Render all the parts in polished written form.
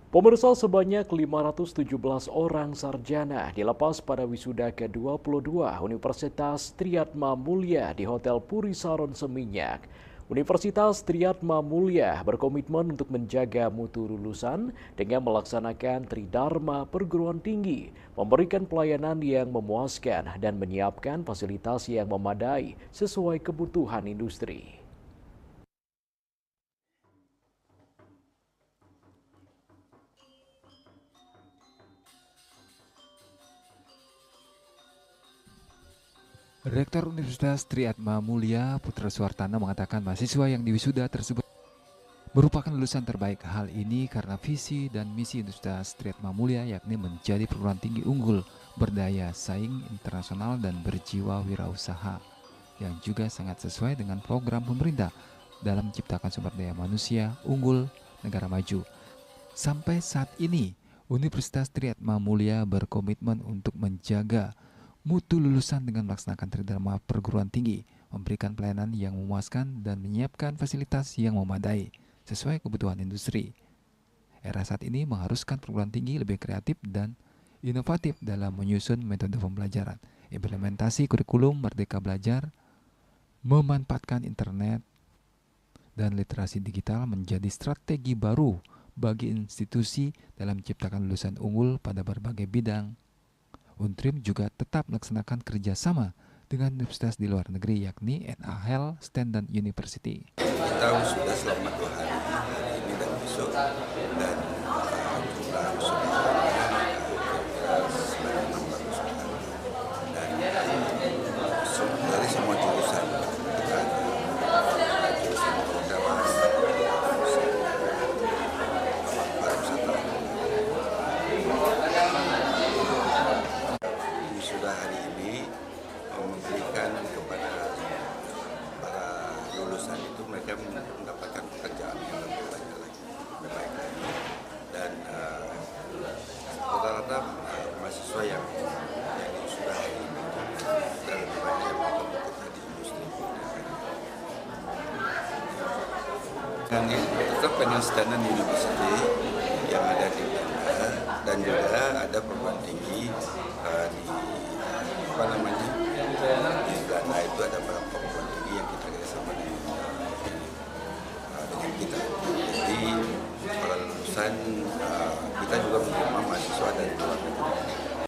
Pemirsa, sebanyak 517 orang sarjana dilepas pada wisuda ke-22 Universitas Triyatma Mulia di Hotel Puri Saron Seminyak. Universitas Triyatma Mulia berkomitmen untuk menjaga mutu lulusan dengan melaksanakan Tridharma Perguruan Tinggi, memberikan pelayanan yang memuaskan dan menyiapkan fasilitas yang memadai sesuai kebutuhan industri. Rektor Universitas Triyatma Mulia Putra Suwartana mengatakan mahasiswa yang diwisuda tersebut merupakan lulusan terbaik. Hal ini karena visi dan misi Universitas Triyatma Mulia yakni menjadi perguruan tinggi unggul, berdaya saing internasional dan berjiwa wirausaha, yang juga sangat sesuai dengan program pemerintah dalam menciptakan sumber daya manusia unggul negara maju. Sampai saat ini, Universitas Triyatma Mulia berkomitmen untuk menjaga mutu lulusan dengan melaksanakan Tridharma Perguruan Tinggi, memberikan pelayanan yang memuaskan dan menyiapkan fasilitas yang memadai sesuai kebutuhan industri. Era saat ini mengharuskan perguruan tinggi lebih kreatif dan inovatif dalam menyusun metode pembelajaran, implementasi kurikulum Merdeka Belajar, memanfaatkan internet dan literasi digital menjadi strategi baru bagi institusi dalam menciptakan lulusan unggul pada berbagai bidang. Untrim juga tetap melaksanakan kerjasama dengan universitas di luar negeri yakni NAHL Standard University. Kita sudah selama 2 hari ini dan besok, dan jumlah wisudawannya kira-kira 9.600 dan dari semua jurusan. Kita ada jurusan perhotelan, jurusan pariwisata. Wisuda hari ini memberikan kepada para lulusan itu mereka mendapatkan pekerjaan yang lebih banyak lagi, lebih baik lagi, dan rata-rata mahasiswa yang sudah hari ini dan lebih banyak yang bekerja di industri. Dan tetap dengan Standard University yang ada di Belanda, dan juga ada perguruan tinggi di di Belanda itu ada beberapa perguruan tinggi yang kita kerjasama dengan kita. Jadi para lulusan kita juga menerima mahasiswa dari luar negeri.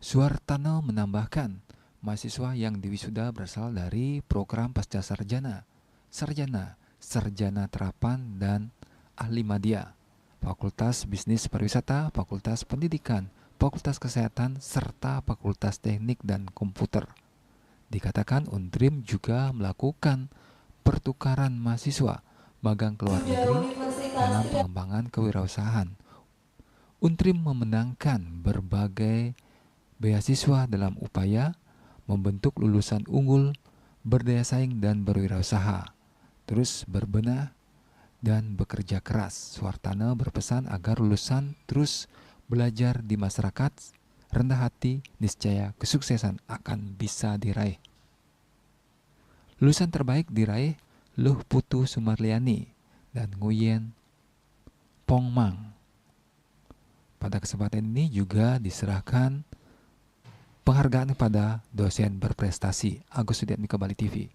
Suwartana menambahkan, mahasiswa yang diwisuda berasal dari program pasca sarjana, sarjana terapan, dan ahli madya, Fakultas Bisnis Pariwisata, Fakultas Pendidikan, Fakultas Kesehatan, serta Fakultas Teknik dan Komputer. Dikatakan Untrim juga melakukan pertukaran mahasiswa magang ke luar negeri dalam pengembangan kewirausahaan. Untrim memenangkan berbagai beasiswa dalam upaya membentuk lulusan unggul, berdaya saing dan berwirausaha, terus berbenah dan bekerja keras. Suwartana berpesan agar lulusan terus belajar di masyarakat, rendah hati, niscaya kesuksesan akan bisa diraih. Lulusan terbaik diraih Luh Putu Sumarliani dan Nguyen Pongmang. Pada kesempatan ini juga diserahkan penghargaan kepada dosen berprestasi. Agus Sudiatmika, Bali TV.